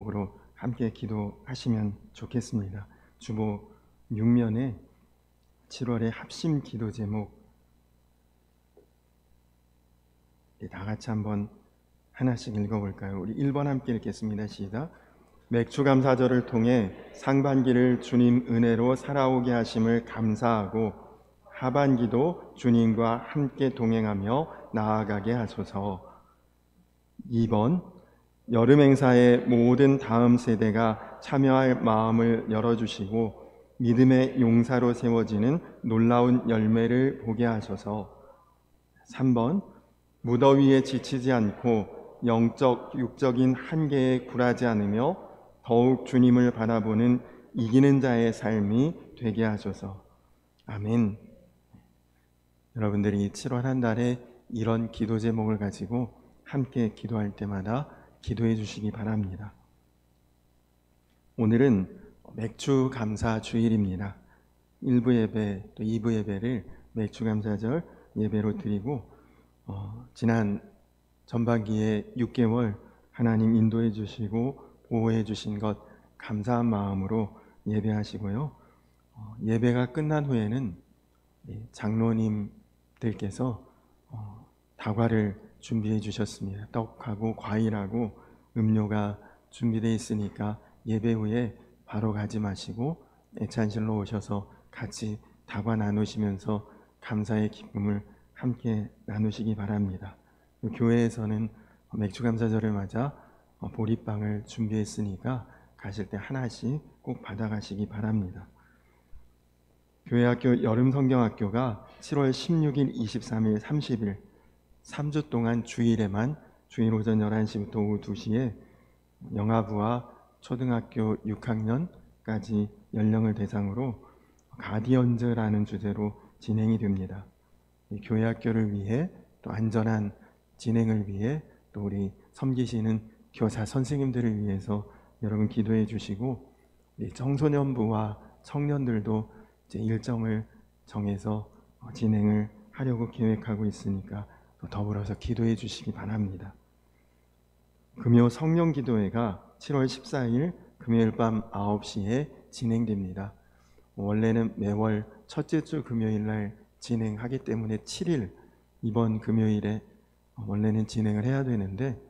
제목으로 함께 기도하시면 좋겠습니다. 주보 6면에 7월의 합심 기도 제목 다 같이 한번 하나씩 읽어볼까요? 우리 1번 함께 읽겠습니다. 시작. 맥주감사절을 통해 상반기를 주님 은혜로 살아오게 하심을 감사하고 하반기도 주님과 함께 동행하며 나아가게 하소서. 2번 여름 행사에 모든 다음 세대가 참여할 마음을 열어주시고 믿음의 용사로 세워지는 놀라운 열매를 보게 하소서. 3번 무더위에 지치지 않고 영적 육적인 한계에 굴하지 않으며 더욱 주님을 바라보는 이기는 자의 삶이 되게 하소서. 아멘. 여러분들이 7월 한 달에 이런 기도 제목을 가지고 함께 기도할 때마다 기도해 주시기 바랍니다. 오늘은 맥주 감사 주일입니다. 1부 예배 또 2부 예배를 맥주 감사절 예배로 드리고 지난 전반기에 6개월 하나님 인도해 주시고 보호해 주신 것 감사한 마음으로 예배하시고요. 예배가 끝난 후에는 장로님들께서 다과를 준비해 주셨습니다. 떡하고 과일하고 음료가 준비되어 있으니까 예배 후에 바로 가지 마시고 애찬실로 오셔서 같이 다과 나누시면서 감사의 기쁨을 함께 나누시기 바랍니다. 교회에서는 맥주감사절을 맞아 보리빵을 준비했으니까 가실 때 하나씩 꼭 받아가시기 바랍니다. 교회학교 여름성경학교가 7월 16일, 23일, 30일 3주 동안 주일에만 주일 오전 11시부터 오후 2시에 영아부와 초등학교 6학년까지 연령을 대상으로 가디언즈라는 주제로 진행이 됩니다. 교회 학교를 위해 또 안전한 진행을 위해 또 우리 섬기시는 교사 선생님들을 위해서 여러분 기도해 주시고 청소년부와 청년들도 이제 일정을 정해서 진행을 하려고 계획하고 있으니까 또 더불어서 기도해 주시기 바랍니다. 금요 성령 기도회가 7월 14일 금요일 밤 9시에 진행됩니다. 원래는 매월 첫째 주 금요일 날 진행하기 때문에 7일 이번 금요일에 원래는 진행을 해야 되는데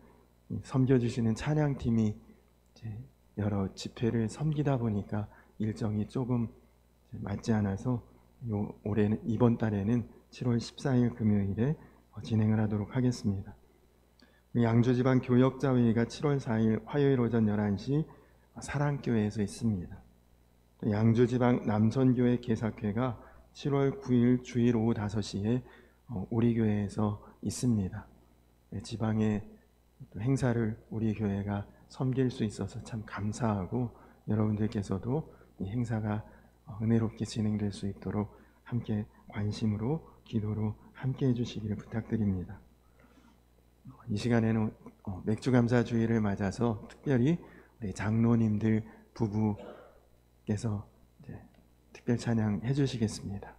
섬겨주시는 찬양팀이 이제 여러 집회를 섬기다 보니까 일정이 조금 맞지 않아서 올해는 이번 달에는 7월 14일 금요일에 진행을 하도록 하겠습니다. 양주지방 교역자회의가 7월 4일 화요일 오전 11시 사랑교회에서 있습니다. 양주지방 남선교회 개사회가 7월 9일 주일 오후 5시에 우리 교회에서 있습니다. 지방의 행사를 우리 교회가 섬길 수 있어서 참 감사하고 여러분들께서도 이 행사가 은혜롭게 진행될 수 있도록 함께 관심으로 기도로 함께 해주시기를 부탁드립니다. 이 시간에는 맥주감사주일을 맞아서 특별히 우리 장로님들 부부께서 특별 찬양 해주시겠습니다.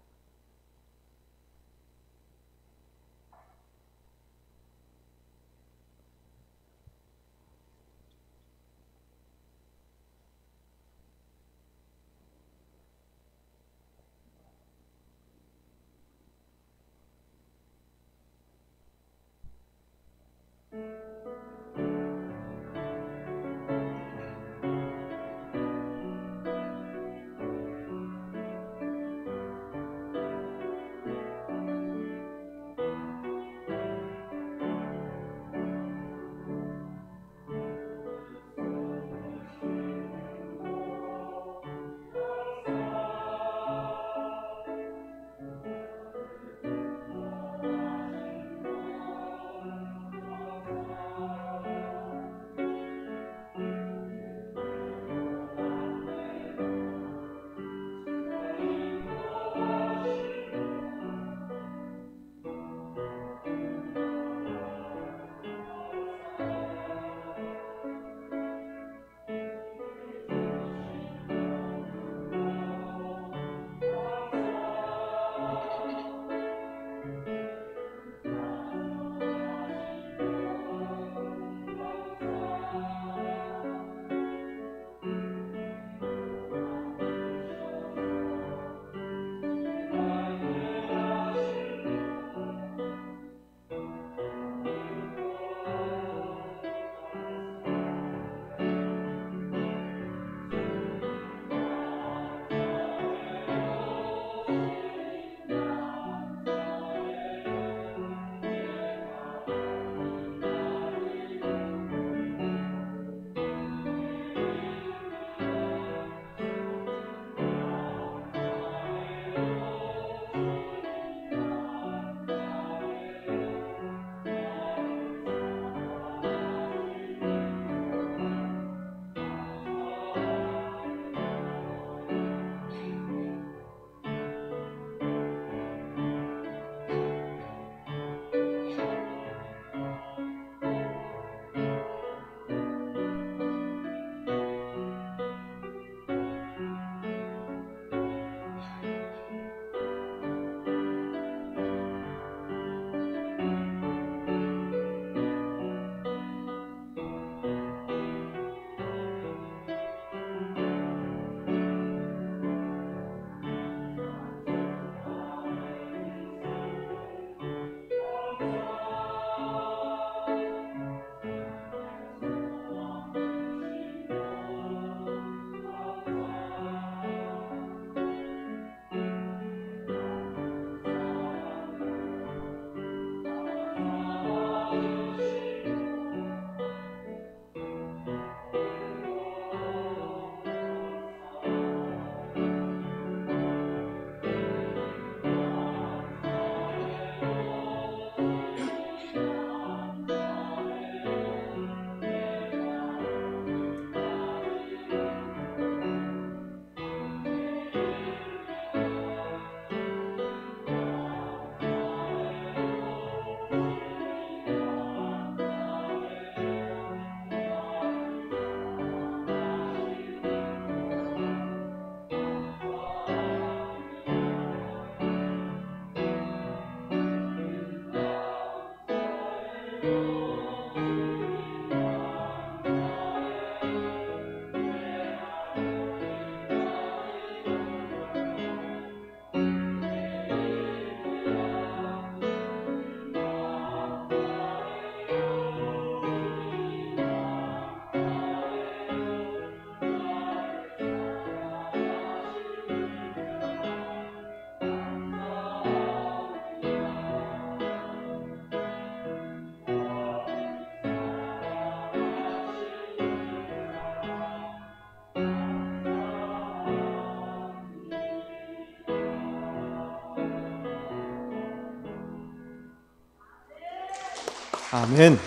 아멘.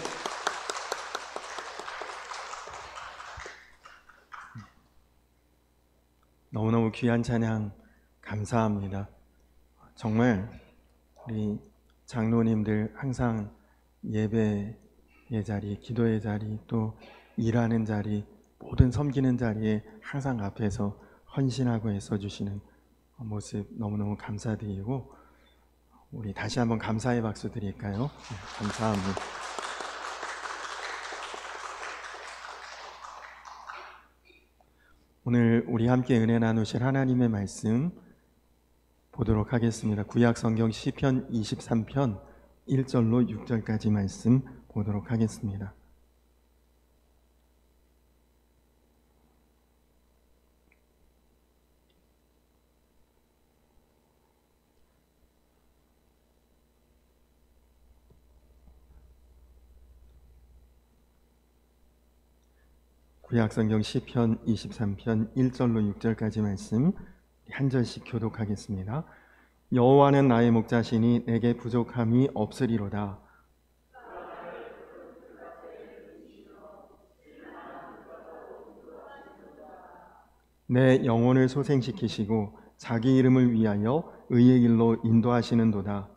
너무너무 귀한 찬양 감사합니다. 정말 우리 장로님들 항상 예배의 자리, 기도의 자리, 또 일하는 자리, 모든 섬기는 자리에 항상 앞에서 헌신하고 애써주시는 모습 너무너무 감사드리고, 우리 다시 한번 감사의 박수 드릴까요? 감사합니다. 오늘 우리 함께 은혜 나누실 하나님의 말씀 보도록 하겠습니다. 구약 성경 시편 23편 1절로 6절까지 말씀 보도록 하겠습니다. 구약성경 시편 23편 1절로 6절까지 말씀 한 절씩 교독하겠습니다. 여호와는 나의 목자시니 내게 부족함이 없으리로다. 내 영혼을 소생시키시고 자기 이름을 위하여 의의 길로 인도하시는도다.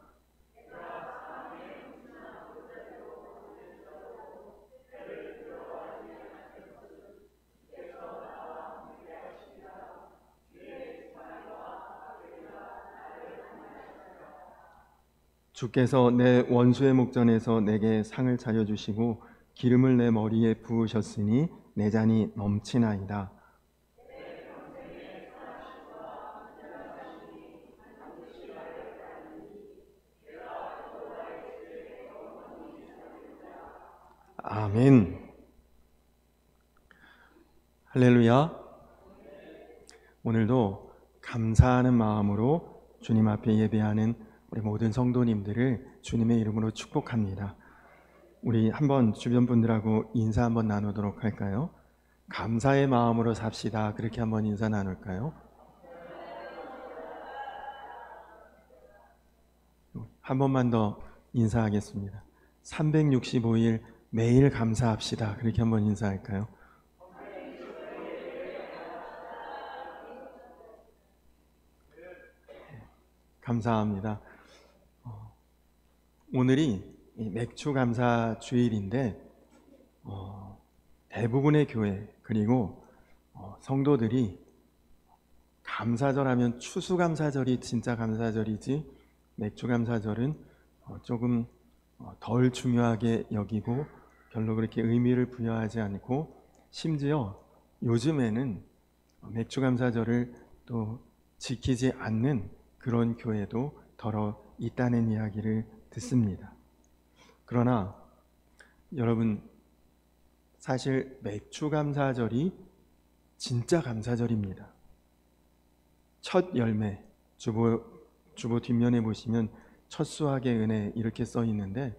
주께서 내 원수의 목전에서 내게 상을 차려주시고 기름을 내 머리에 부으셨으니 내 잔이 넘치나이다. 아멘. 할렐루야. 오늘도 감사하는 마음으로 주님 앞에 예배하는 우리 모든 성도님들을 주님의 이름으로 축복합니다. 우리 한번 주변 분들하고 인사 한번 나누도록 할까요? 감사의 마음으로 삽시다. 그렇게 한번 인사 나눌까요? 한 번만 더 인사하겠습니다. 365일 매일 감사합시다. 그렇게 한번 인사할까요? 감사합니다. 오늘이 맥주 감사 주일인데 대부분의 교회 그리고 성도들이 감사절 하면 추수감사절이 진짜 감사절이지 맥주 감사절은 조금 덜 중요하게 여기고 별로 그렇게 의미를 부여하지 않고, 심지어 요즘에는 맥주 감사절을 또 지키지 않는 그런 교회도 더러 있다는 이야기를 듣습니다. 그러나 여러분, 사실 맥주 감사절이 진짜 감사절입니다. 첫 열매, 주보 뒷면에 보시면 첫 수확의 은혜 이렇게 써 있는데,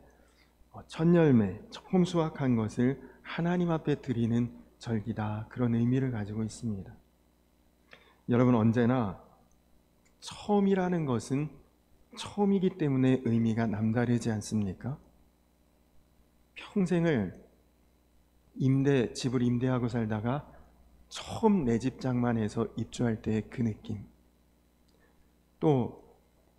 첫 열매, 처음 수확한 것을 하나님 앞에 드리는 절기다, 그런 의미를 가지고 있습니다. 여러분, 언제나 처음이라는 것은 처음이기 때문에 의미가 남다르지 않습니까? 평생을 집을 임대하고 살다가 처음 내 집 장만해서 입주할 때의 그 느낌, 또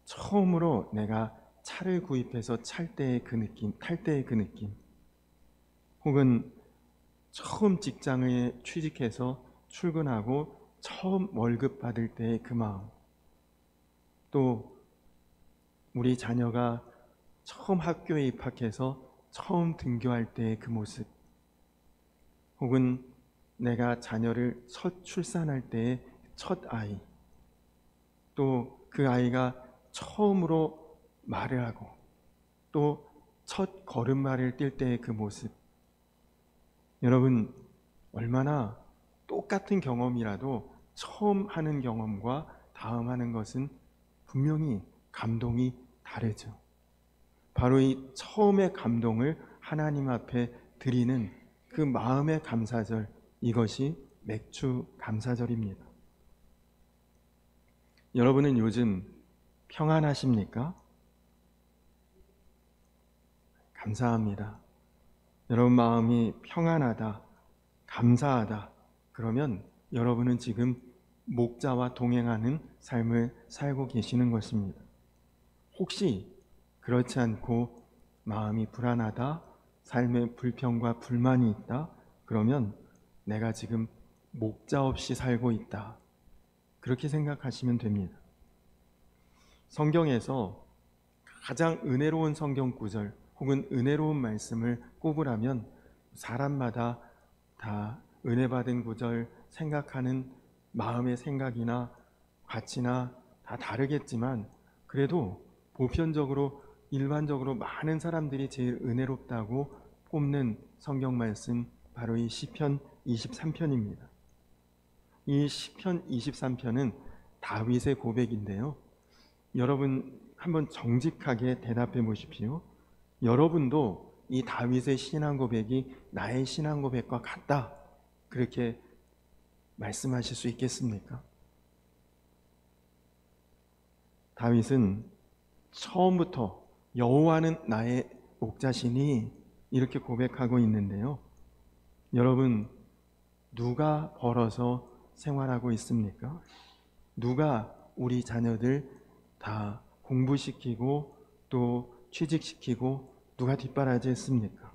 처음으로 내가 차를 구입해서 탈 때의 그 느낌, 혹은 처음 직장에 취직해서 출근하고 처음 월급 받을 때의 그 마음, 또 우리 자녀가 처음 학교에 입학해서 처음 등교할 때의 그 모습, 혹은 내가 자녀를 첫 출산할 때의 첫 아이, 또 그 아이가 처음으로 말을 하고 또 첫 걸음마를 뛸 때의 그 모습, 여러분, 얼마나 똑같은 경험이라도 처음 하는 경험과 다음 하는 것은 분명히 감동이 다르죠. 바로 이 처음의 감동을 하나님 앞에 드리는 그 마음의 감사절, 이것이 맥주 감사절입니다. 여러분은 요즘 평안하십니까? 감사합니다. 여러분 마음이 평안하다, 감사하다, 그러면 여러분은 지금 목자와 동행하는 삶을 살고 계시는 것입니다. 혹시 그렇지 않고 마음이 불안하다, 삶에 불평과 불만이 있다, 그러면 내가 지금 목자 없이 살고 있다, 그렇게 생각하시면 됩니다. 성경에서 가장 은혜로운 성경 구절 혹은 은혜로운 말씀을 꼽으라면 사람마다 다 은혜 받은 구절 생각하는 마음의 생각이나 가치나 다 다르겠지만, 그래도 보편적으로 일반적으로 많은 사람들이 제일 은혜롭다고 꼽는 성경 말씀, 바로 이 시편 23편입니다. 이 시편 23편은 다윗의 고백인데요, 여러분 한번 정직하게 대답해 보십시오. 여러분도 이 다윗의 신앙 고백이 나의 신앙 고백과 같다, 그렇게 말씀하실 수 있겠습니까? 다윗은 처음부터 여호와는 나의 목자시니 이렇게 고백하고 있는데요, 여러분 누가 벌어서 생활하고 있습니까? 누가 우리 자녀들 다 공부시키고 또 취직시키고 누가 뒷바라지 했습니까?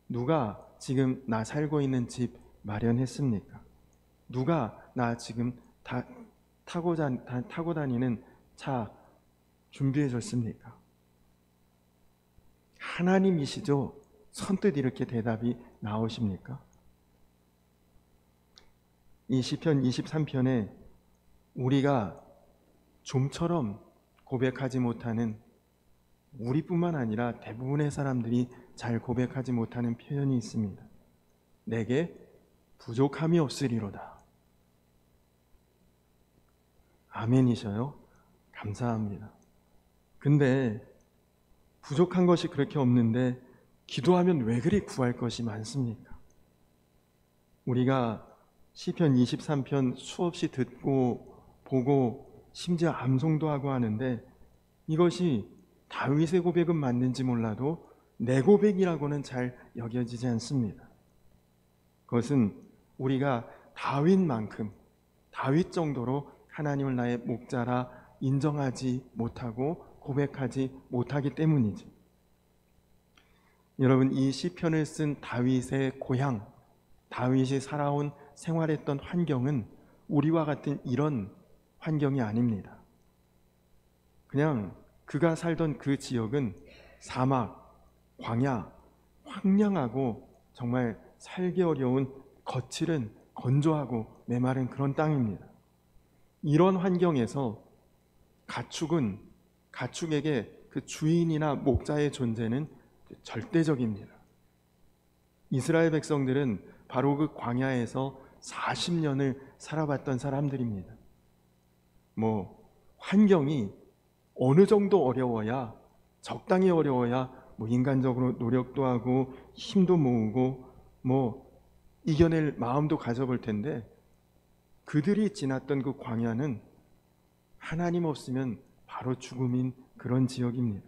누가 지금 나 살고 있는 집 마련했습니까? 누가 나 지금 타고 다니는 차 준비해 줬습니까? 하나님이시죠? 선뜻 이렇게 대답이 나오십니까? 이 시편 23편에 우리가 좀처럼 고백하지 못하는, 우리뿐만 아니라 대부분의 사람들이 잘 고백하지 못하는 표현이 있습니다. 내게 부족함이 없으리로다. 아멘이셔요? 감사합니다. 근데 부족한 것이 그렇게 없는데 기도하면 왜 그리 구할 것이 많습니까? 우리가 시편 23편 수없이 듣고 보고 심지어 암송도 하고 하는데, 이것이 다윗의 고백은 맞는지 몰라도 내 고백이라고는 잘 여겨지지 않습니다. 그것은 우리가 다윗만큼, 다윗 정도로 하나님을 나의 목자라 인정하지 못하고 고백하지 못하기 때문이죠. 여러분, 이 시편을 쓴 다윗의 고향, 다윗이 살아온 생활했던 환경은 우리와 같은 이런 환경이 아닙니다. 그냥 그가 살던 그 지역은 사막, 광야, 황량하고 정말 살기 어려운 거칠은 건조하고 메마른 그런 땅입니다. 이런 환경에서 가축에게 그 주인이나 목자의 존재는 절대적입니다. 이스라엘 백성들은 바로 그 광야에서 40년을 살아봤던 사람들입니다. 환경이 어느 정도 어려워야, 적당히 어려워야 인간적으로 노력도 하고 힘도 모으고 이겨낼 마음도 가져볼 텐데, 그들이 지났던 그 광야는 하나님 없으면 바로 죽음인 그런 지역입니다.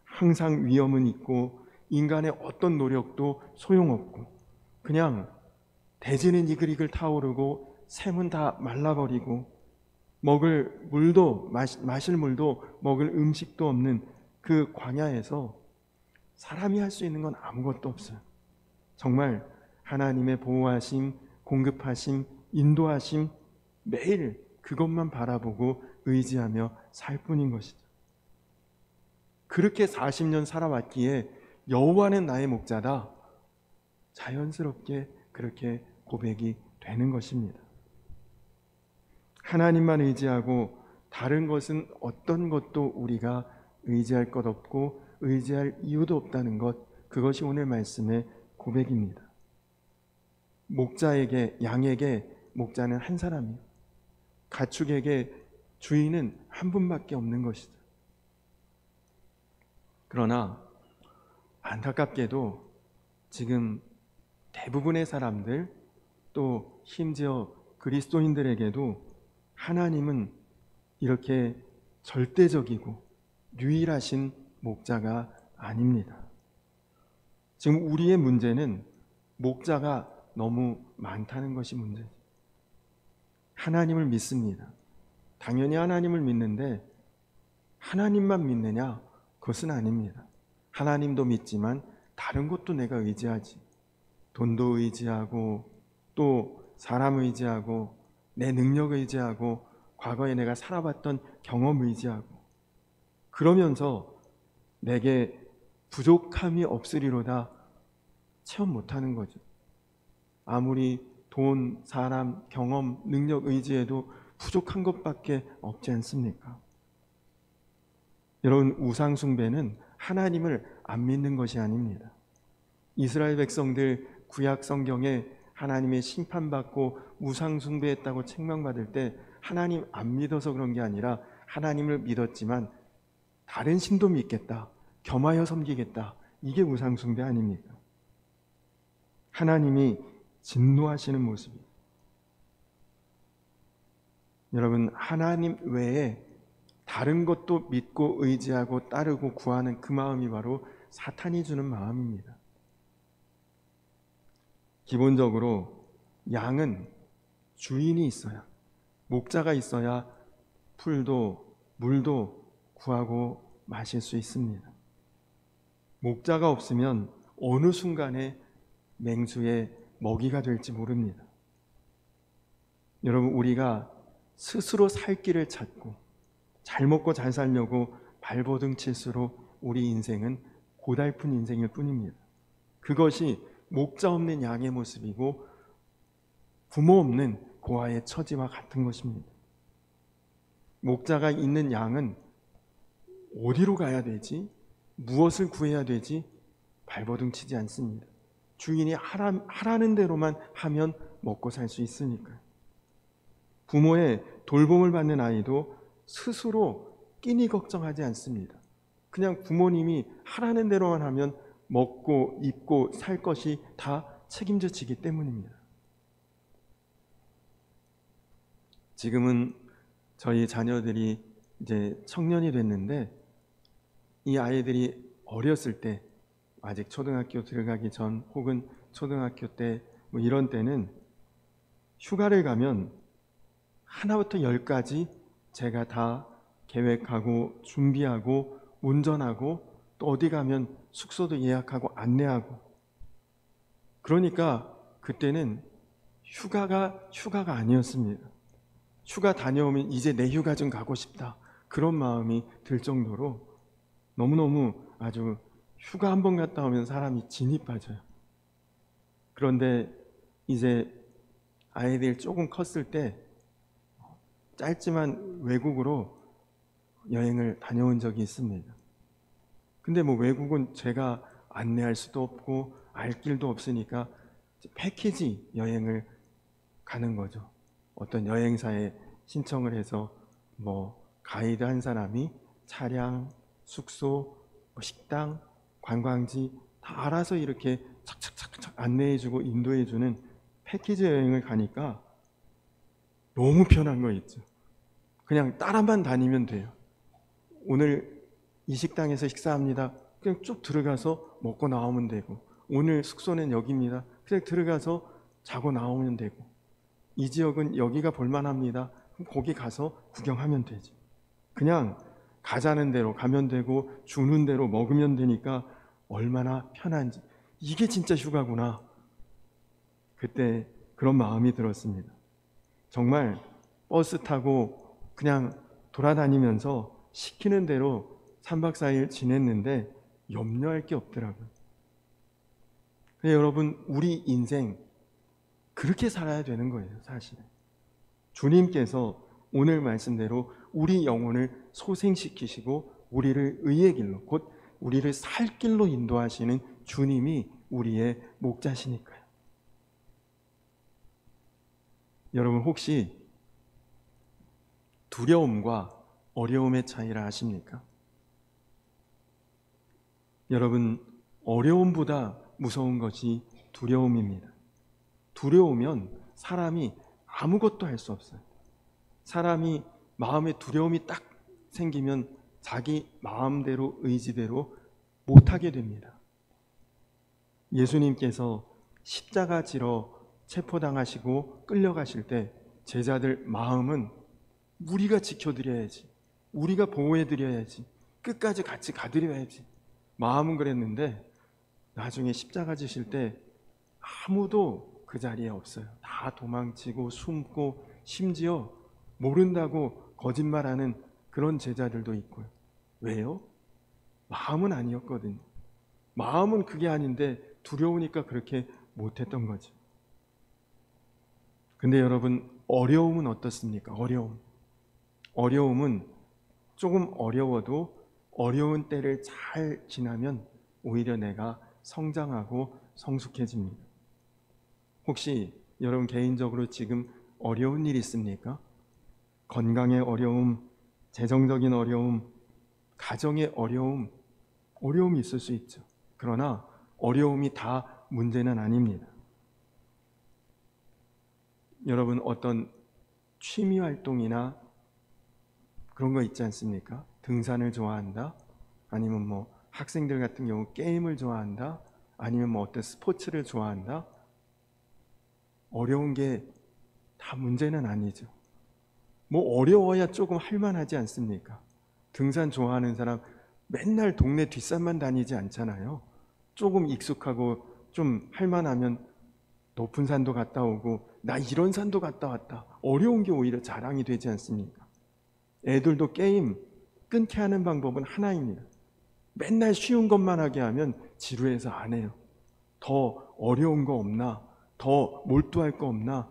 항상 위험은 있고 인간의 어떤 노력도 소용없고, 그냥 대지는 이글이글 타오르고 샘은 다 말라버리고 먹을 물도 마실 물도 먹을 음식도 없는 그 광야에서 사람이 할 수 있는 건 아무것도 없어요. 정말 하나님의 보호하심, 공급하심, 인도하심, 매일 그것만 바라보고 의지하며 살 뿐인 것이죠. 그렇게 40년 살아왔기에 여호와는 나의 목자다, 자연스럽게 그렇게 고백이 되는 것입니다. 하나님만 의지하고 다른 것은 어떤 것도 우리가 의지할 것 없고 의지할 이유도 없다는 것, 그것이 오늘 말씀의 고백입니다. 양에게 목자는 한 사람이요, 가축에게 주인은 한 분밖에 없는 것이죠. 그러나 안타깝게도 지금 대부분의 사람들, 또 심지어 그리스도인들에게도 하나님은 이렇게 절대적이고 유일하신 목자가 아닙니다. 지금 우리의 문제는 목자가 너무 많다는 것이 문제죠. 하나님을 믿습니다. 당연히 하나님을 믿는데 하나님만 믿느냐? 그것은 아닙니다. 하나님도 믿지만 다른 것도 내가 의지하지. 돈도 의지하고 또 사람 의지하고 내 능력 의지하고 과거에 내가 살아봤던 경험 의지하고 그러면서 내게 부족함이 없으리로다 체험 못하는 거죠. 아무리 돈, 사람, 경험, 능력 의지해도 부족한 것밖에 없지 않습니까? 여러분, 우상 숭배는 하나님을 안 믿는 것이 아닙니다. 이스라엘 백성들 구약 성경에 하나님의 심판받고 우상 숭배했다고 책망받을 때 하나님 안 믿어서 그런 게 아니라 하나님을 믿었지만 다른 신도 믿겠다, 겸하여 섬기겠다, 이게 우상 숭배 아닙니까? 하나님이 진노하시는 모습이에요. 여러분, 하나님 외에 다른 것도 믿고 의지하고 따르고 구하는 그 마음이 바로 사탄이 주는 마음입니다. 기본적으로 양은 주인이 있어야, 목자가 있어야 풀도 물도 구하고 마실 수 있습니다. 목자가 없으면 어느 순간에 맹수의 먹이가 될지 모릅니다. 여러분, 우리가 스스로 살 길을 찾고 잘 먹고 잘 살려고 발버둥 칠수록 우리 인생은 고달픈 인생일 뿐입니다. 그것이 목자 없는 양의 모습이고 부모 없는 고아의 처지와 같은 것입니다. 목자가 있는 양은 어디로 가야 되지? 무엇을 구해야 되지? 발버둥 치지 않습니다. 주인이 하라는 대로만 하면 먹고 살 수 있으니까요. 부모의 돌봄을 받는 아이도 스스로 끼니 걱정하지 않습니다. 그냥 부모님이 하라는 대로만 하면 먹고 입고 살 것이 다 책임져지기 때문입니다. 지금은 저희 자녀들이 이제 청년이 됐는데 이 아이들이 어렸을 때 아직 초등학교 들어가기 전 혹은 초등학교 때 뭐 이런 때는 휴가를 가면 하나부터 10까지 제가 다 계획하고 준비하고 운전하고 또 어디 가면 숙소도 예약하고 안내하고, 그러니까 그때는 휴가가 아니었습니다. 휴가 다녀오면 이제 내 휴가 좀 가고 싶다, 그런 마음이 들 정도로 너무너무 아주 휴가 한 번 갔다 오면 사람이 진이 빠져요. 그런데 이제 아이들 조금 컸을 때 짧지만 외국으로 여행을 다녀온 적이 있습니다. 근데 뭐 외국은 제가 안내할 수도 없고 알 길도 없으니까 패키지 여행을 가는 거죠. 어떤 여행사에 신청을 해서 뭐 가이드 한 사람이 차량, 숙소, 뭐 식당, 관광지 다 알아서 이렇게 착착착착 안내해주고 인도해주는 패키지 여행을 가니까 너무 편한 거 있죠. 그냥 따라만 다니면 돼요. 오늘 이 식당에서 식사합니다. 그냥 쭉 들어가서 먹고 나오면 되고, 오늘 숙소는 여기입니다. 그냥 들어가서 자고 나오면 되고, 이 지역은 여기가 볼만합니다. 그럼 거기 가서 구경하면 되지. 그냥 가자는 대로 가면 되고 주는 대로 먹으면 되니까 얼마나 편한지. 이게 진짜 휴가구나. 그때 그런 마음이 들었습니다. 정말 버스 타고 그냥 돌아다니면서 시키는 대로 3박 4일 지냈는데 염려할 게 없더라고요. 근데 여러분, 우리 인생 그렇게 살아야 되는 거예요, 사실. 주님께서 오늘 말씀대로 우리 영혼을 소생시키시고 우리를 의의 길로, 곧 우리를 살 길로 인도하시는 주님이 우리의 목자시니까요. 여러분, 혹시 두려움과 어려움의 차이를 아십니까? 여러분, 어려움보다 무서운 것이 두려움입니다. 두려우면 사람이 아무것도 할 수 없어요. 사람이 마음에 두려움이 딱 생기면 자기 마음대로 의지대로 못하게 됩니다. 예수님께서 십자가 지러 체포당하시고 끌려가실 때 제자들 마음은 우리가 지켜드려야지, 우리가 보호해드려야지, 끝까지 같이 가드려야지, 마음은 그랬는데 나중에 십자가 지실 때 아무도 그 자리에 없어요. 다 도망치고 숨고 심지어 모른다고 거짓말하는 그런 제자들도 있고요. 왜요? 마음은 아니었거든요. 마음은 그게 아닌데 두려우니까 그렇게 못했던 거죠. 근데 여러분, 어려움은 어떻습니까? 어려움은 조금 어려워도 어려운 때를 잘 지나면 오히려 내가 성장하고 성숙해집니다. 혹시 여러분 개인적으로 지금 어려운 일 있습니까? 건강의 어려움, 재정적인 어려움, 가정의 어려움이 있을 수 있죠. 그러나 어려움이 다 문제는 아닙니다. 여러분 어떤 취미 활동이나 그런 거 있지 않습니까? 등산을 좋아한다? 아니면 뭐 학생들 같은 경우 게임을 좋아한다? 아니면 뭐 어떤 스포츠를 좋아한다? 어려운 게 다 문제는 아니죠. 뭐 어려워야 조금 할만하지 않습니까? 등산 좋아하는 사람 맨날 동네 뒷산만 다니지 않잖아요. 조금 익숙하고 좀 할만하면 높은 산도 갔다 오고 나 이런 산도 갔다 왔다. 어려운 게 오히려 자랑이 되지 않습니까? 애들도 게임 끊게 하는 방법은 하나입니다. 맨날 쉬운 것만 하게 하면 지루해서 안 해요. 더 어려운 거 없나? 더 몰두할 거 없나?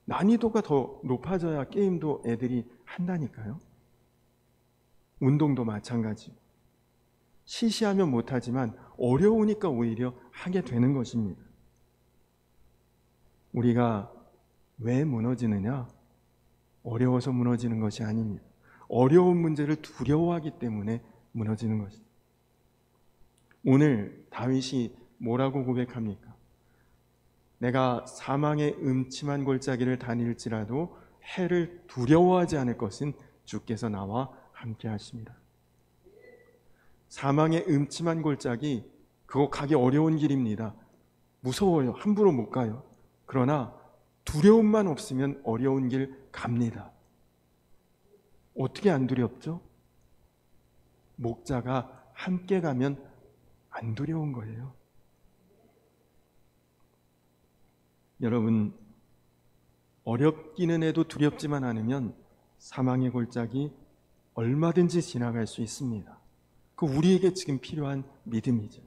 난이도가 더 높아져야 게임도 애들이 한다니까요. 운동도 마찬가지. 시시하면 못하지만 어려우니까 오히려 하게 되는 것입니다. 우리가 왜 무너지느냐? 어려워서 무너지는 것이 아닙니다. 어려운 문제를 두려워하기 때문에 무너지는 것입니다. 오늘 다윗이 뭐라고 고백합니까? 내가 사망의 음침한 골짜기를 다닐지라도 해를 두려워하지 않을 것은 주께서 나와 함께 하십니다. 사망의 음침한 골짜기, 그거 가기 어려운 길입니다. 무서워요. 함부로 못 가요. 그러나 두려움만 없으면 어려운 길 갑니다. 어떻게 안 두렵죠? 목자가 함께 가면 안 두려운 거예요. 여러분, 어렵기는 해도 두렵지만 않으면 사망의 골짜기 얼마든지 지나갈 수 있습니다. 그 우리에게 지금 필요한 믿음이죠.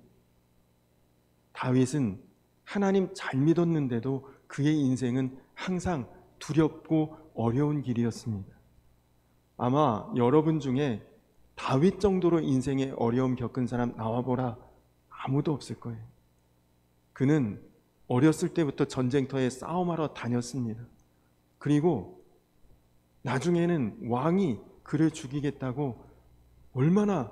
다윗은 하나님 잘 믿었는데도 그의 인생은 항상 두렵고 어려운 길이었습니다. 아마 여러분 중에 다윗 정도로 인생에 어려움 겪은 사람 나와보라, 아무도 없을 거예요. 그는 어렸을 때부터 전쟁터에 싸움하러 다녔습니다. 그리고 나중에는 왕이 그를 죽이겠다고 얼마나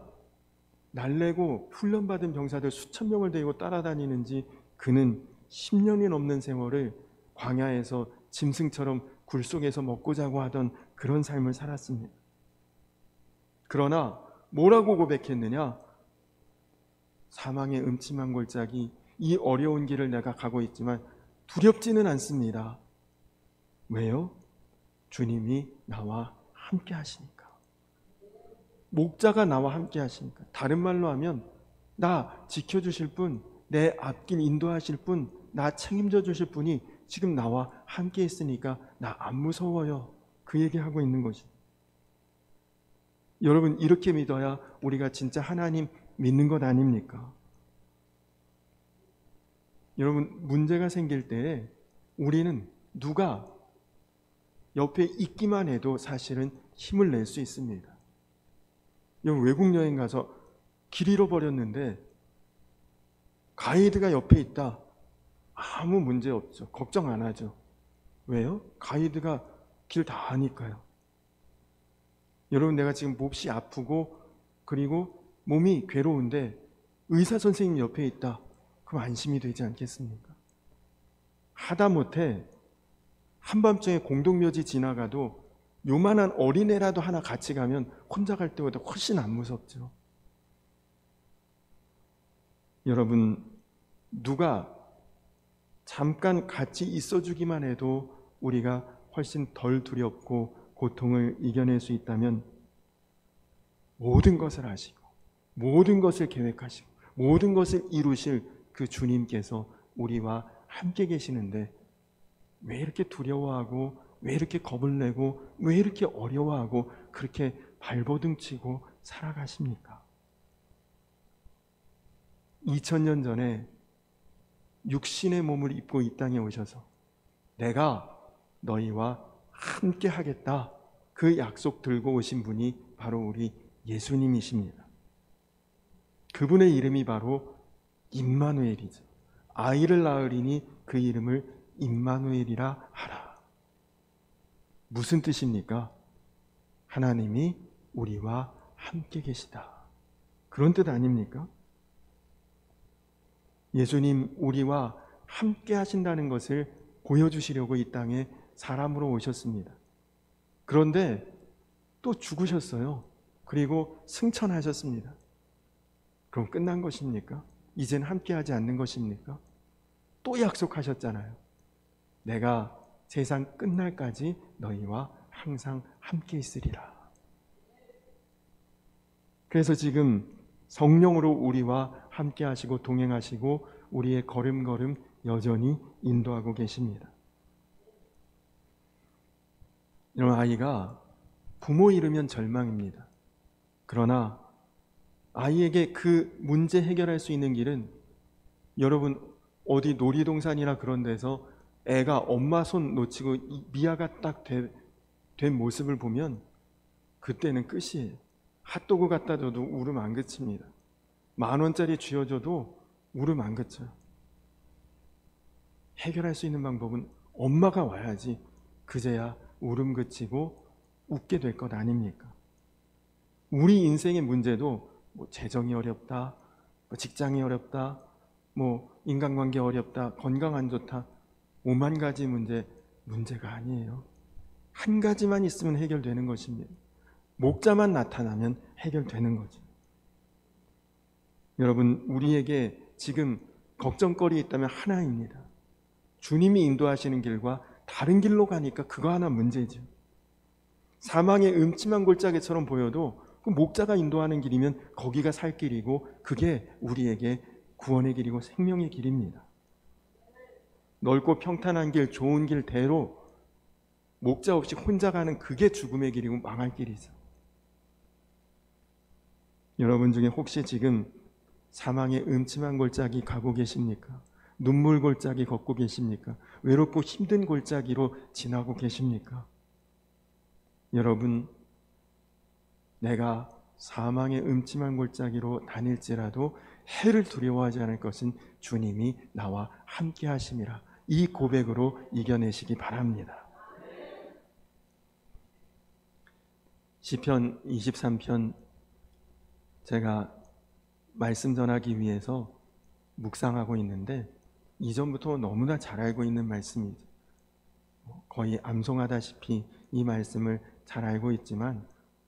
날래고 훈련받은 병사들 수천 명을 데리고 따라다니는지 그는 10년이 넘는 세월을 광야에서 짐승처럼 굴 속에서 먹고 자고 하던 그런 삶을 살았습니다. 그러나 뭐라고 고백했느냐? 사망의 음침한 골짜기, 이 어려운 길을 내가 가고 있지만 두렵지는 않습니다. 왜요? 주님이 나와 함께 하시니까. 목자가 나와 함께 하시니까. 다른 말로 하면 나 지켜주실 분, 내 앞길 인도하실 분, 나 책임져 주실 분이 지금 나와 함께 있으니까 나 안 무서워요. 그 얘기하고 있는 것이. 여러분, 이렇게 믿어야 우리가 진짜 하나님 믿는 것 아닙니까? 여러분, 문제가 생길 때 우리는 누가 옆에 있기만 해도 사실은 힘을 낼 수 있습니다. 여러분, 외국 여행 가서 길 잃어버렸는데 가이드가 옆에 있다. 아무 문제 없죠. 걱정 안 하죠. 왜요? 가이드가 길 다 아니까요. 여러분, 내가 지금 몹시 아프고 그리고 몸이 괴로운데 의사 선생님 옆에 있다. 그럼 안심이 되지 않겠습니까? 하다못해 한밤중에 공동묘지 지나가도 요만한 어린애라도 하나 같이 가면 혼자 갈 때보다 훨씬 안 무섭죠. 여러분, 누가 잠깐 같이 있어주기만 해도 우리가 훨씬 덜 두렵고 고통을 이겨낼 수 있다면 모든 것을 아시고 모든 것을 계획하시고 모든 것을 이루실 그 주님께서 우리와 함께 계시는데 왜 이렇게 두려워하고 왜 이렇게 겁을 내고 왜 이렇게 어려워하고 그렇게 발버둥치고 살아가십니까? 2000년 전에 육신의 몸을 입고 이 땅에 오셔서 내가 너희와 함께 하겠다, 그 약속 들고 오신 분이 바로 우리 예수님이십니다. 그분의 이름이 바로 임마누엘이죠. 아이를 낳으리니 그 이름을 임마누엘이라 하라. 무슨 뜻입니까? 하나님이 우리와 함께 계시다, 그런 뜻 아닙니까? 예수님 우리와 함께 하신다는 것을 보여주시려고 이 땅에 사람으로 오셨습니다. 그런데 또 죽으셨어요. 그리고 승천하셨습니다. 그럼 끝난 것입니까? 이젠 함께 하지 않는 것입니까? 또 약속하셨잖아요. 내가 세상 끝날까지 너희와 항상 함께 있으리라. 그래서 지금 성령으로 우리와 함께 하시고 동행하시고 우리의 걸음걸음 여전히 인도하고 계십니다. 이런 아이가 부모 잃으면 절망입니다. 그러나 아이에게 그 문제 해결할 수 있는 길은, 여러분 어디 놀이동산이나 그런 데서 애가 엄마 손 놓치고 미아가 딱 된 모습을 보면 그때는 끝이에요. 핫도그 갖다 줘도 울음 안 그칩니다. 10,000원짜리 쥐어줘도 울음 안 그쳐요. 해결할 수 있는 방법은 엄마가 와야지 그제야 울음 그치고 웃게 될 것 아닙니까? 우리 인생의 문제도 뭐 재정이 어렵다, 뭐 직장이 어렵다, 뭐 인간관계 어렵다, 건강 안 좋다, 5만 가지 문제가 아니에요. 한 가지만 있으면 해결되는 것입니다. 목자만 나타나면 해결되는 거죠. 여러분, 우리에게 지금 걱정거리 있다면 하나입니다. 주님이 인도하시는 길과 다른 길로 가니까 그거 하나 문제죠. 사망의 음침한 골짜기처럼 보여도 그 목자가 인도하는 길이면 거기가 살 길이고 그게 우리에게 구원의 길이고 생명의 길입니다. 넓고 평탄한 길, 좋은 길대로 목자 없이 혼자 가는 그게 죽음의 길이고 망할 길이죠. 여러분 중에 혹시 지금 사망의 음침한 골짜기 가고 계십니까? 눈물 골짜기 걷고 계십니까? 외롭고 힘든 골짜기로 지나고 계십니까? 여러분, 내가 사망의 음침한 골짜기로 다닐지라도 해를 두려워하지 않을 것은 주님이 나와 함께 하심이라. 이 고백으로 이겨내시기 바랍니다. 시편 23편 제가 말씀 전하기 위해서 묵상하고 있는데 이전부터 너무나 잘 알고 있는 말씀이죠. 거의 암송하다시피 이 말씀을 잘 알고 있지만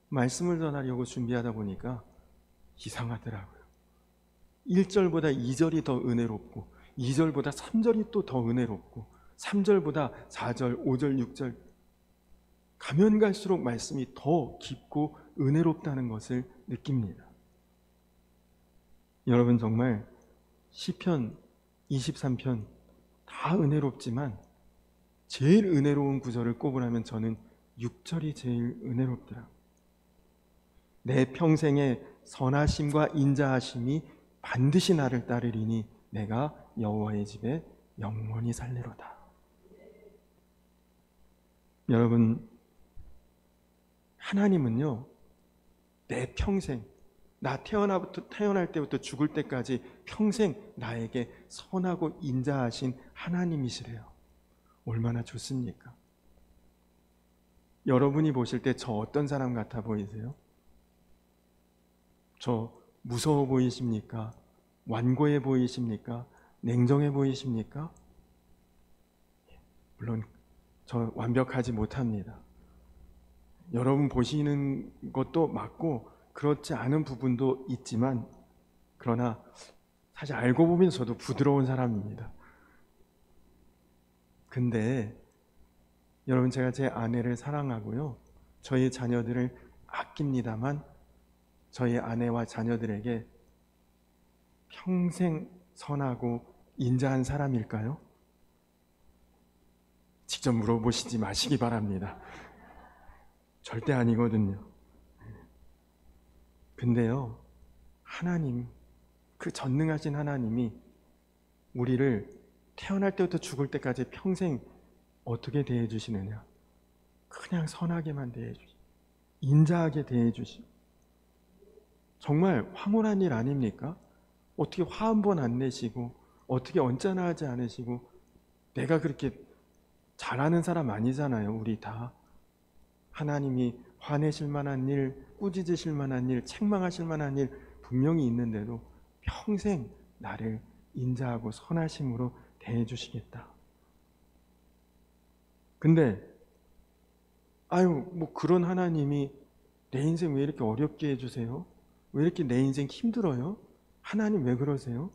말씀을 전하려고 준비하다 보니까 이상하더라고요. 1절보다 2절이 더 은혜롭고 2절보다 3절이 또 더 은혜롭고 3절보다 4절, 5절, 6절 가면 갈수록 말씀이 더 깊고 은혜롭다는 것을 느낍니다. 여러분, 정말 시편 23편 다 은혜롭지만 제일 은혜로운 구절을 꼽으라면 저는 6절이 제일 은혜롭더라고요. 내 평생의 선하심과 인자하심이 반드시 나를 따르리니 내가 여호와의 집에 영원히 살리로다. 여러분, 하나님은요, 내 평생, 나 태어날 때부터 죽을 때까지 평생 나에게 선하고 인자하신 하나님이시래요. 얼마나 좋습니까? 여러분이 보실 때 저 어떤 사람 같아 보이세요? 저 무서워 보이십니까? 완고해 보이십니까? 냉정해 보이십니까? 물론 저 완벽하지 못합니다. 여러분 보시는 것도 맞고 그렇지 않은 부분도 있지만, 그러나 사실 알고 보면 저도 부드러운 사람입니다. 근데 여러분, 제가 제 아내를 사랑하고요, 저희 자녀들을 아낍니다만 저희 아내와 자녀들에게 평생 선하고 인자한 사람일까요? 직접 물어보시지 마시기 바랍니다. 절대 아니거든요. 근데요, 하나님, 그 전능하신 하나님이 우리를 태어날 때부터 죽을 때까지 평생 어떻게 대해주시느냐? 그냥 선하게만 대해주시고 인자하게 대해주시고, 정말 황홀한 일 아닙니까? 어떻게 화 한 번 안 내시고, 어떻게 언짢아하지 않으시고, 내가 그렇게 잘하는 사람 아니잖아요. 우리 다 하나님이 화내실 만한 일, 꾸짖으실 만한 일, 책망하실 만한 일 분명히 있는데도 평생 나를 인자하고 선하심으로 대해주시겠다. 근데 뭐 그런 하나님이 내 인생 왜 이렇게 어렵게 해주세요? 왜 이렇게 내 인생 힘들어요? 하나님 왜 그러세요?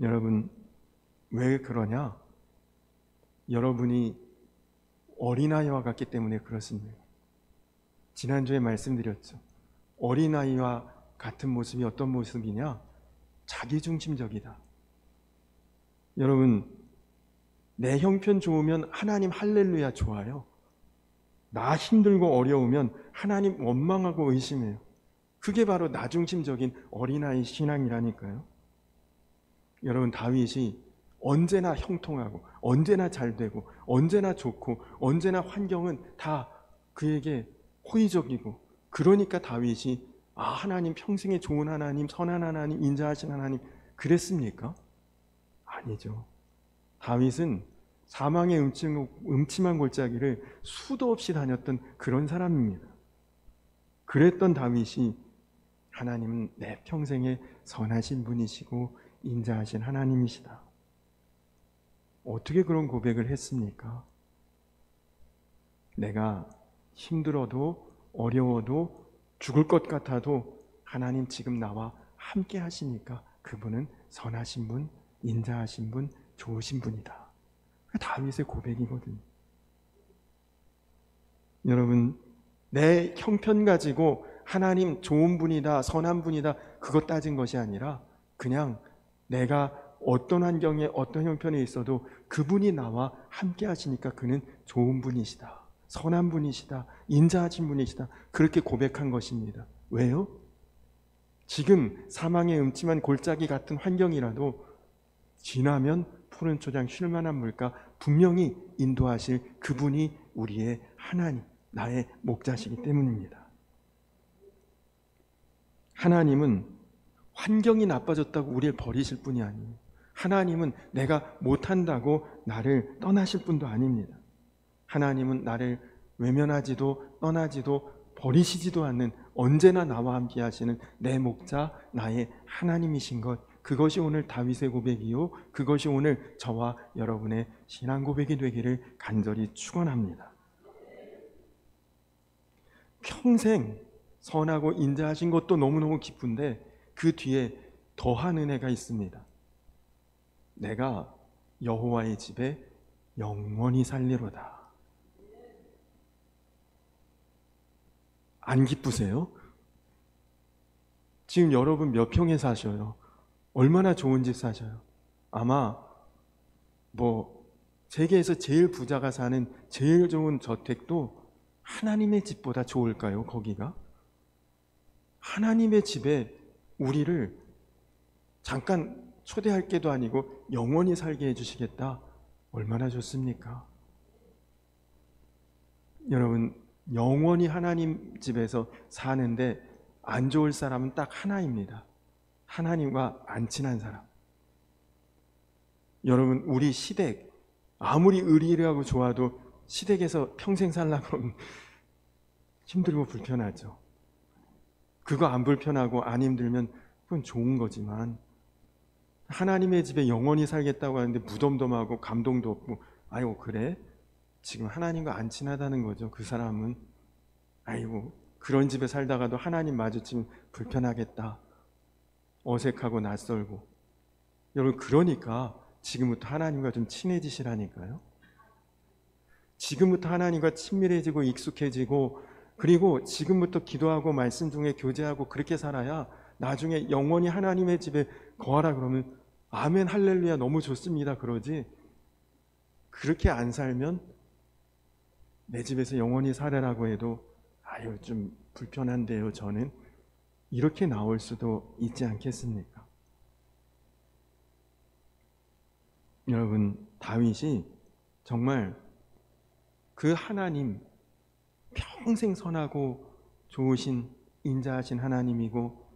여러분, 왜 그러냐? 여러분이 어린아이와 같기 때문에 그렇습니다. 지난주에 말씀드렸죠. 어린아이와 같은 모습이 어떤 모습이냐? 자기중심적이다. 여러분, 내 형편 좋으면 하나님 할렐루야 좋아요. 나 힘들고 어려우면 하나님 원망하고 의심해요. 그게 바로 나중심적인 어린아이 신앙이라니까요. 여러분, 다윗이 언제나 형통하고 언제나 잘되고 언제나 좋고 언제나 환경은 다 그에게 호의적이고, 그러니까 다윗이 하나님 평생에 좋은 하나님, 선한 하나님, 인자하신 하나님 그랬습니까? 아니죠. 다윗은 사망의 음침한 골짜기를 수도 없이 다녔던 그런 사람입니다. 그랬던 다윗이 하나님은 내 평생에 선하신 분이시고 인자하신 하나님이시다. 어떻게 그런 고백을 했습니까? 내가 힘들어도 어려워도 죽을 것 같아도 하나님 지금 나와 함께 하시니까 그분은 선하신 분, 인자하신 분, 좋으신 분이다. 다윗의 고백이거든요. 여러분, 내 형편 가지고 하나님 좋은 분이다, 선한 분이다, 그것 따진 것이 아니라 그냥 내가 어떤 환경에 어떤 형편에 있어도 그분이 나와 함께 하시니까 그는 좋은 분이시다, 선한 분이시다, 인자하신 분이시다, 그렇게 고백한 것입니다. 왜요? 지금 사망의 음침한 골짜기 같은 환경이라도 지나면 푸른 초장 쉴만한 물가 분명히 인도하실 그분이 우리의 하나님, 나의 목자시기 때문입니다. 하나님은 환경이 나빠졌다고 우리를 버리실 분이 아니에요. 하나님은 내가 못한다고 나를 떠나실 분도 아닙니다. 하나님은 나를 외면하지도 떠나지도 버리시지도 않는, 언제나 나와 함께 하시는 내 목자, 나의 하나님이신 것, 그것이 오늘 다윗의 고백이요, 그것이 오늘 저와 여러분의 신앙 고백이 되기를 간절히 축원합니다. 평생 선하고 인자하신 것도 너무너무 기쁜데 그 뒤에 더한 은혜가 있습니다. 내가 여호와의 집에 영원히 살리로다. 안 기쁘세요? 지금 여러분 몇 평에 사셔요? 얼마나 좋은 집 사셔요? 아마 세계에서 제일 부자가 사는 제일 좋은 저택도 하나님의 집보다 좋을까요? 거기가? 하나님의 집에 우리를 잠깐 초대할 게도 아니고 영원히 살게 해주시겠다. 얼마나 좋습니까? 여러분, 영원히 하나님 집에서 사는데 안 좋을 사람은 딱 하나입니다. 하나님과 안 친한 사람. 여러분, 우리 시댁 아무리 의리하고 좋아도 시댁에서 평생 살려고 그러면 힘들고 불편하죠. 그거 안 불편하고 안 힘들면 그건 좋은 거지만, 하나님의 집에 영원히 살겠다고 하는데 무덤덤하고 감동도 없고, 아이고 그래? 지금 하나님과 안 친하다는 거죠. 그 사람은 아이고 그런 집에 살다가도 하나님 마주치면 불편하겠다. 어색하고 낯설고. 여러분, 그러니까 지금부터 하나님과 좀 친해지시라니까요. 지금부터 하나님과 친밀해지고 익숙해지고, 그리고 지금부터 기도하고 말씀 중에 교제하고 그렇게 살아야 나중에 영원히 하나님의 집에 거하라 그러면 아멘 할렐루야 너무 좋습니다 그러지, 그렇게 안 살면 내 집에서 영원히 살아라고 해도 아유 좀 불편한데요 저는, 이렇게 나올 수도 있지 않겠습니까? 여러분, 다윗이 정말 그 하나님, 평생 선하고 좋으신 인자하신 하나님이고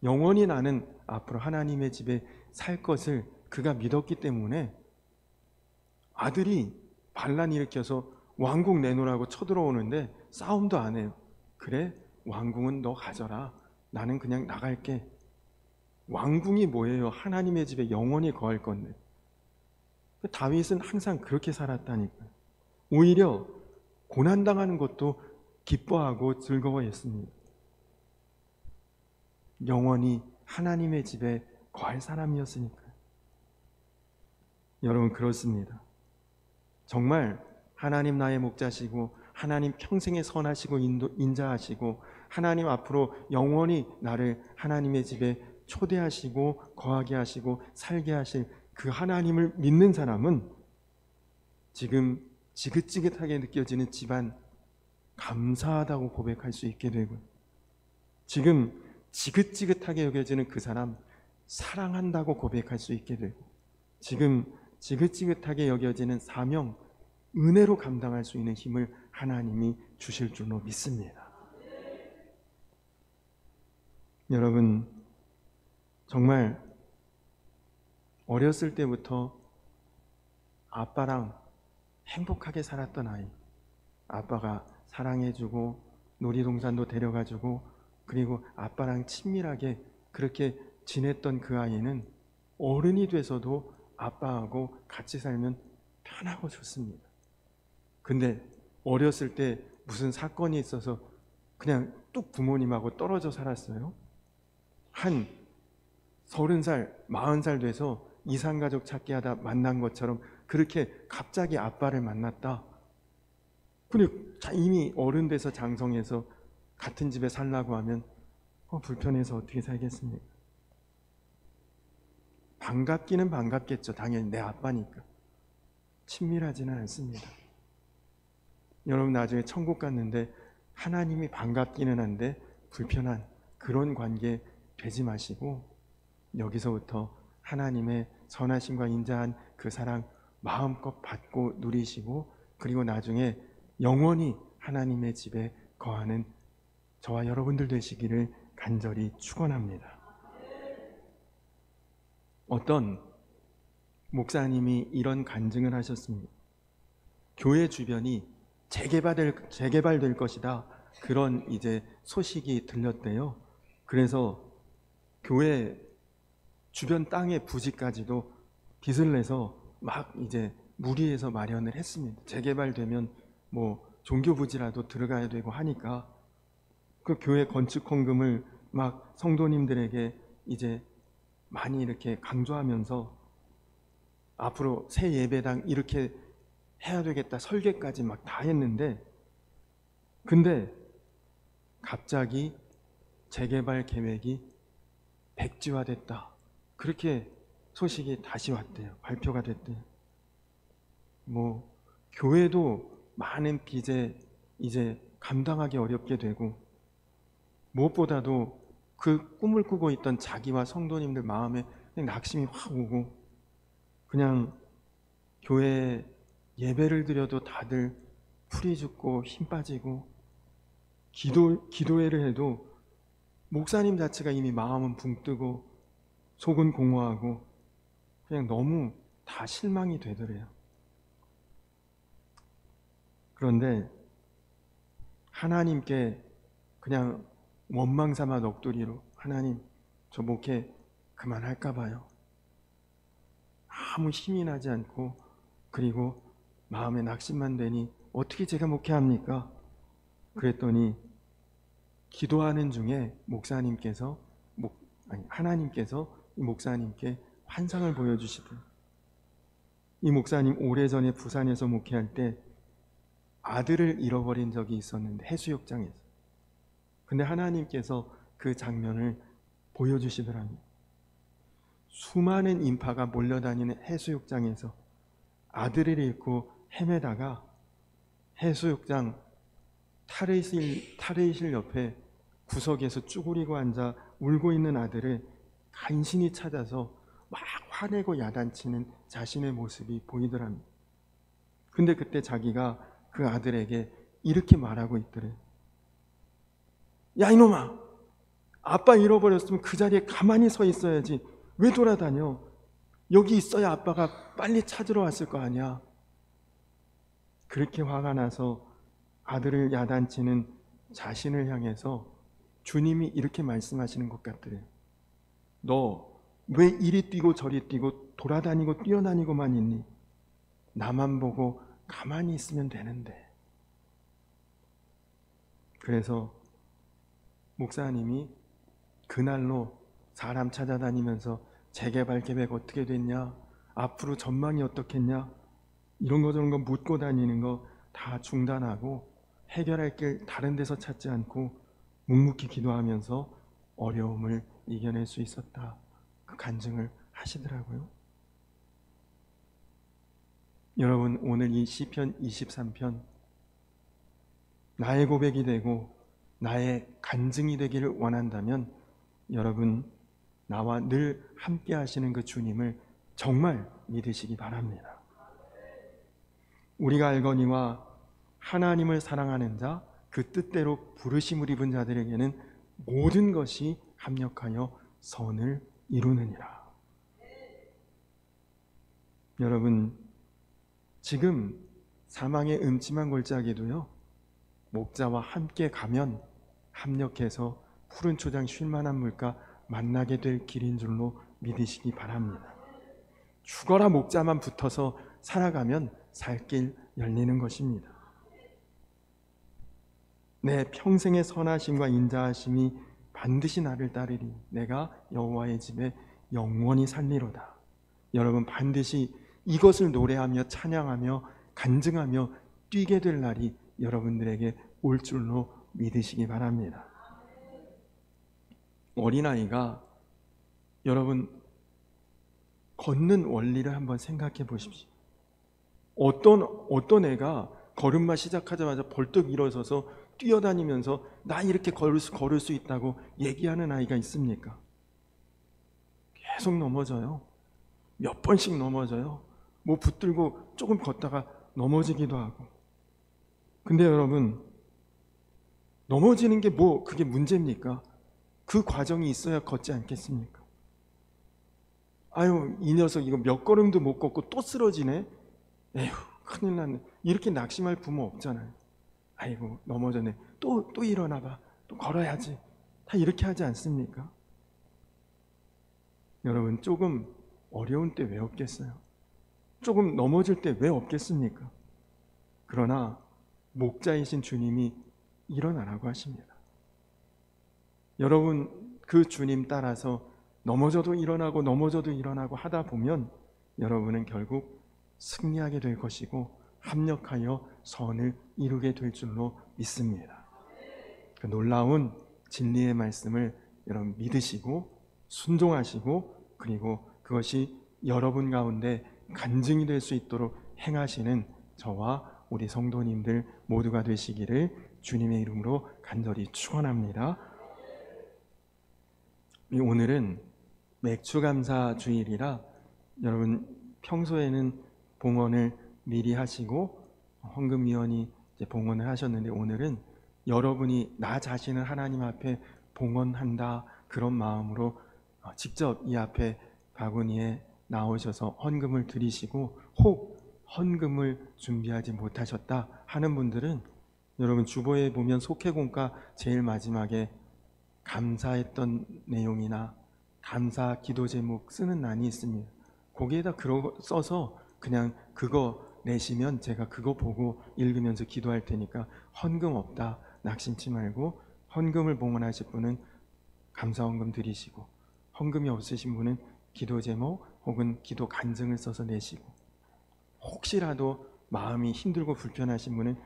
영원히 나는 앞으로 하나님의 집에 살 것을 그가 믿었기 때문에 아들이 반란 일으켜서 왕궁 내놓으라고 쳐들어오는데 싸움도 안 해요. 그래, 왕궁은 너 가져라, 나는 그냥 나갈게. 왕궁이 뭐예요? 하나님의 집에 영원히 거할 건데. 다윗은 항상 그렇게 살았다니까요. 오히려 고난당하는 것도 기뻐하고 즐거워했습니다. 영원히 하나님의 집에 거할 사람이었으니까요. 여러분, 그렇습니다. 정말 하나님 나의 목자시고 하나님 평생에 선하시고 인자하시고 하나님 앞으로 영원히 나를 하나님의 집에 초대하시고 거하게 하시고 살게 하실 그 하나님을 믿는 사람은 지금 지긋지긋하게 느껴지는 집안 감사하다고 고백할 수 있게 되고, 지금 지긋지긋하게 여겨지는 그 사람 사랑한다고 고백할 수 있게 되고, 지금 지긋지긋하게 여겨지는 사명 은혜로 감당할 수 있는 힘을 하나님이 주실 줄로 믿습니다. 여러분, 정말 어렸을 때부터 아빠랑 행복하게 살았던 아이, 아빠가 사랑해주고 놀이동산도 데려가주고 그리고 아빠랑 친밀하게 그렇게 지냈던 그 아이는 어른이 돼서도 아빠하고 같이 살면 편하고 좋습니다. 근데 어렸을 때 무슨 사건이 있어서 그냥 뚝 부모님하고 떨어져 살았어요. 한 30살, 40살 돼서 이산가족 찾기 하다 만난 것처럼 그렇게 갑자기 아빠를 만났다. 근데 이미 어른 돼서 장성해서 같은 집에 살라고 하면 불편해서 어떻게 살겠습니까? 반갑기는 반갑겠죠. 당연히 내 아빠니까. 친밀하지는 않습니다. 여러분, 나중에 천국 갔는데 하나님이 반갑기는 한데 불편한 그런 관계 되지 마시고 여기서부터 하나님의 선하심과 인자한 그 사랑 마음껏 받고 누리시고, 그리고 나중에 영원히 하나님의 집에 거하는 저와 여러분들 되시기를 간절히 축원합니다. 어떤 목사님이 이런 간증을 하셨습니다. 교회 주변이 재개발될 것이다, 그런 이제 소식이 들렸대요. 그래서 교회 주변 땅의 부지까지도 빚을 내서 막 이제 무리해서 마련을 했습니다. 재개발되면 뭐 종교 부지라도 들어가야 되고 하니까 그 교회 건축 헌금을 막 성도님들에게 이제 많이 이렇게 강조하면서 앞으로 새 예배당 이렇게 해야 되겠다 설계까지 막 다 했는데, 근데 갑자기 재개발 계획이 백지화됐다, 그렇게 소식이 다시 왔대요. 발표가 됐대요. 뭐 교회도 많은 빚에 이제 감당하기 어렵게 되고, 무엇보다도 그 꿈을 꾸고 있던 자기와 성도님들 마음에 그냥 낙심이 확 오고, 그냥 교회 예배를 드려도 다들 풀이 죽고 힘 빠지고, 기도회를 해도 목사님 자체가 이미 마음은 붕 뜨고 속은 공허하고 그냥 너무 다 실망이 되더래요. 그런데 하나님께 그냥 원망 삼아 넋두리로 하나님, 저 목회 그만할까 봐요. 아무 힘이 나지 않고 그리고 마음에 낙심만 되니 어떻게 제가 목회합니까? 그랬더니 기도하는 중에 목사님께서 하나님께서 이 목사님께 환상을 보여주시더래요. 이 목사님 오래전에 부산에서 목회할 때 아들을 잃어버린 적이 있었는데, 해수욕장에서. 근데 하나님께서 그 장면을 보여주시더랍니다. 수많은 인파가 몰려다니는 해수욕장에서 아들을 잃고 헤매다가 해수욕장 탈의실 옆에 구석에서 쭈그리고 앉아 울고 있는 아들을 간신히 찾아서 막 화내고 야단치는 자신의 모습이 보이더랍니다. 근데 그때 자기가 그 아들에게 이렇게 말하고 있더래요. 야, 이놈아, 아빠 잃어버렸으면 그 자리에 가만히 서 있어야지 왜 돌아다녀? 여기 있어야 아빠가 빨리 찾으러 왔을 거 아니야. 그렇게 화가 나서 아들을 야단치는 자신을 향해서 주님이 이렇게 말씀하시는 것 같더래요. 너 왜 이리 뛰고 저리 뛰고 돌아다니고 뛰어다니고만 있니? 나만 보고 가만히 있으면 되는데. 그래서 목사님이 그날로 사람 찾아다니면서 재개발 계획 어떻게 됐냐? 앞으로 전망이 어떻겠냐? 이런 거 저런 거 묻고 다니는 거 다 중단하고 해결할 길 다른 데서 찾지 않고 묵묵히 기도하면서 어려움을 이겨낼 수 있었다. 그 간증을 하시더라고요. 여러분, 오늘 이 시편 23편 나의 고백이 되고 나의 간증이 되기를 원한다면 여러분, 나와 늘 함께 하시는 그 주님을 정말 믿으시기 바랍니다. 우리가 알거니와 하나님을 사랑하는 자, 그 뜻대로 부르심을 입은 자들에게는 모든 것이 합력하여 선을 이루느니라. 여러분, 지금 사망의 음침한 골짜기도요, 목자와 함께 가면 합력해서 푸른 초장 쉴만한 물가 만나게 될 길인 줄로 믿으시기 바랍니다. 죽어라 목자만 붙어서 살아가면 살 길 열리는 것입니다. 내 평생의 선하심과 인자하심이 반드시 나를 따르리. 내가 여호와의 집에 영원히 살리로다. 여러분, 반드시 이것을 노래하며 찬양하며 간증하며 뛰게 될 날이 여러분들에게 올 줄로 믿으시기 바랍니다. 어린아이가 여러분 걷는 원리를 한번 생각해 보십시오. 어떤 애가 걸음마 시작하자마자 벌떡 일어서서 뛰어다니면서 나 이렇게 걸을 수 있다고 얘기하는 아이가 있습니까? 계속 넘어져요. 몇 번씩 넘어져요. 뭐 붙들고 조금 걷다가 넘어지기도 하고. 근데 여러분, 넘어지는 게 그게 문제입니까? 그 과정이 있어야 걷지 않겠습니까? 아유, 이 녀석 이거 몇 걸음도 못 걷고 또 쓰러지네? 에휴, 큰일 났네. 이렇게 낙심할 부모 없잖아요. 아이고, 넘어졌네. 또 일어나봐. 또 걸어야지. 다 이렇게 하지 않습니까? 여러분, 조금 어려운 때 왜 없겠어요? 조금 넘어질 때 왜 없겠습니까? 그러나 목자이신 주님이 일어나라고 하십니다. 여러분, 그 주님 따라서 넘어져도 일어나고 하다 보면 여러분은 결국 승리하게 될 것이고 합력하여 선을 이루게 될 줄로 믿습니다. 그 놀라운 진리의 말씀을 여러분 믿으시고 순종하시고, 그리고 그것이 여러분 가운데 간증이 될 수 있도록 행하시는 저와 우리 성도님들 모두가 되시기를 주님의 이름으로 간절히 축원합니다. 오늘은 맥주감사 주일이라 여러분 평소에는 봉헌을 미리 하시고 헌금위원이 이제 봉헌을 하셨는데, 오늘은 여러분이 나 자신을 하나님 앞에 봉헌한다 그런 마음으로 직접 이 앞에 바구니에 나오셔서 헌금을 드리시고, 혹 헌금을 준비하지 못하셨다 하는 분들은 여러분 주보에 보면 속회공과 제일 마지막에 감사했던 내용이나 감사 기도 제목 쓰는欄이 있습니다. 거기에다 써서 그냥 그거 내시면 제가 그거 보고 읽으면서 기도할 테니까 헌금 없다 낙심치 말고 헌금을 봉헌하실 분은 감사 헌금 드리시고, 헌금이 없으신 분은 기도 제목 혹은 기도 간증을 써서 내시고, 혹시라도 마음이 힘들고 불편하신 분은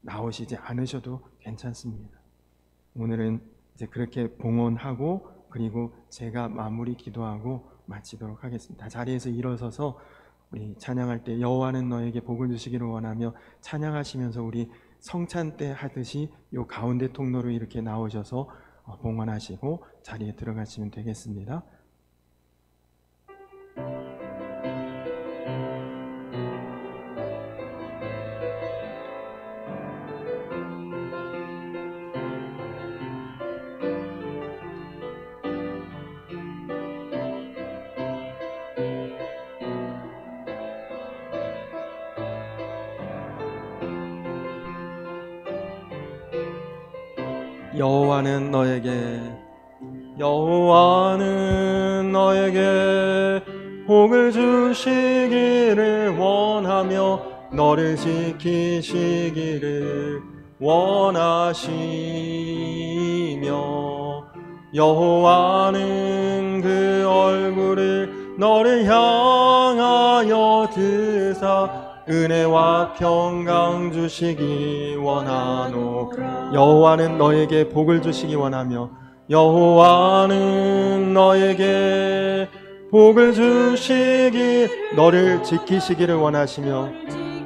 나오시지 않으셔도 괜찮습니다. 오늘은 이제 그렇게 봉헌하고 그리고 제가 마무리 기도하고 마치도록 하겠습니다. 자리에서 일어서서 우리 찬양할 때 여호와는 너에게 복을 주시기를 원하며 찬양하시면서 우리 성찬 때 하듯이 요 가운데 통로로 이렇게 나오셔서 봉헌하시고 자리에 들어가시면 되겠습니다. 여호와는 너에게 복을 주시기를 원하며 너를 지키시기를 원하시며 여호와는 그 얼굴을 너를 향하여 드사 은혜와 평강 주시기 원하노라. 여호와는 너에게 복을 주시기 원하며 여호와는 너에게 복을 주시기 너를 지키시기를 원하시며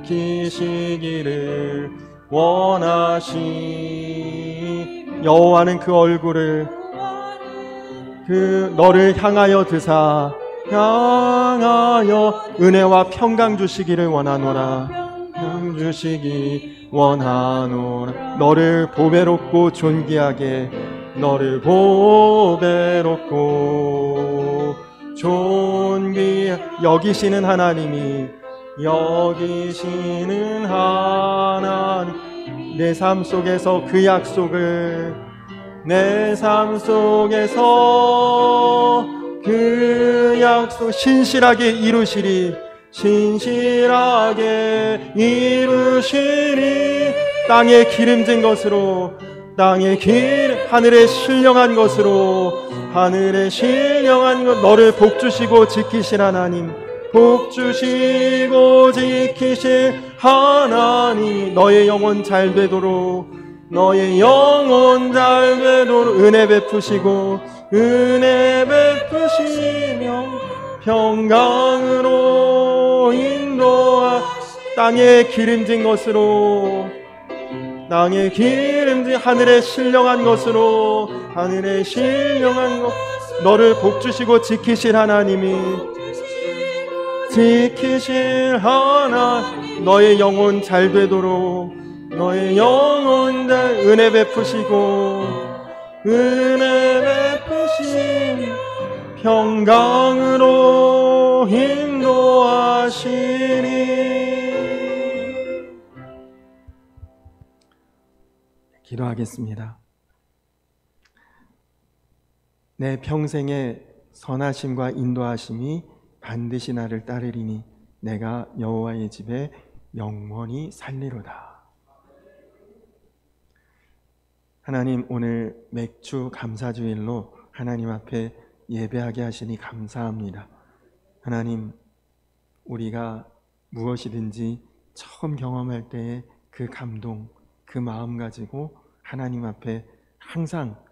지키시기를 원하시 여호와는 그 얼굴을 너를 향하여 드사 은혜와 평강 주시기를 원하노라. 평강 주시기 원하노라. 너를 보배롭고 존귀하게 너를 보배롭고 여기시는 하나님 내 삶 속에서 그 약속을 내 삶 속에서 그 약속 신실하게 이루시리 땅에 기름진 것으로 하늘에 신령한 것으로 너를 복주시고 지키실 하나님 복주시고 지키실 하나님 너의 영혼 잘 되도록 은혜 베푸시며 평강으로 땅에 기름진 것으로 하늘에 신령한 것으로 너를 복주시고 지키실 하나님이 너의 영혼 잘 되도록 은혜 베푸시고 평강으로 인도하시리. 기도하겠습니다. 내 평생의 선하심과 인도하심이 반드시 나를 따르리니 내가 여호와의 집에 영원히 살리로다. 하나님, 오늘 맥주 감사주일로 하나님 앞에 예배하게 하시니 감사합니다. 하나님, 우리가 무엇이든지 처음 경험할 때의 그 감동, 그 마음 가지고 하나님 앞에 항상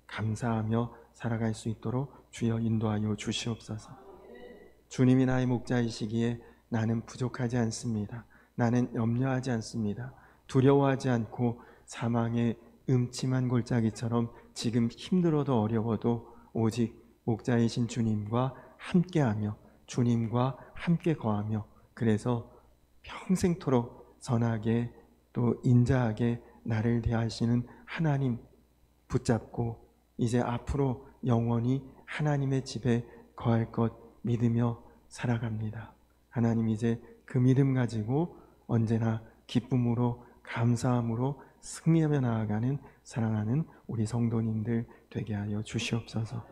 감사하며 살아갈 수 있도록 주여 인도하여 주시옵소서. 주님이 나의 목자이시기에 나는 부족하지 않습니다. 나는 염려하지 않습니다. 두려워하지 않고 사망의 음침한 골짜기처럼 지금 힘들어도 어려워도 오직 목자이신 주님과 함께하며 주님과 함께 거하며 그래서 평생토록 선하게 또 인자하게 나를 대하시는 하나님 붙잡고 이제 앞으로 영원히 하나님의 집에 거할 것 믿으며 살아갑니다. 하나님, 이제 그 믿음 가지고 언제나 기쁨으로 감사함으로 승리하며 나아가는 사랑하는 우리 성도님들 되게 하여 주시옵소서.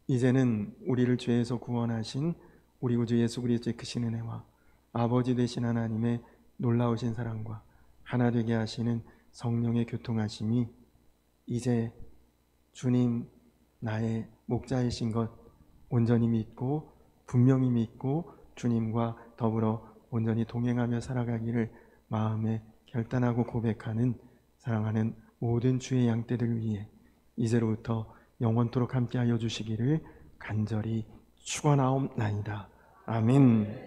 이제는 우리를 죄에서 구원하신 우리 구주 예수 그리스도의 크신 은혜와 아버지 되신 하나님의 놀라우신 사랑과 하나 되게 하시는 성령의 교통하심이 이제 주님 나의 목자이신 것 온전히 믿고 분명히 믿고 주님과 더불어 온전히 동행하며 살아가기를 마음에 결단하고 고백하는 사랑하는 모든 주의 양떼들 위해 이제로부터 영원토록 함께하여 주시기를 간절히 축원하옵나이다. 아멘.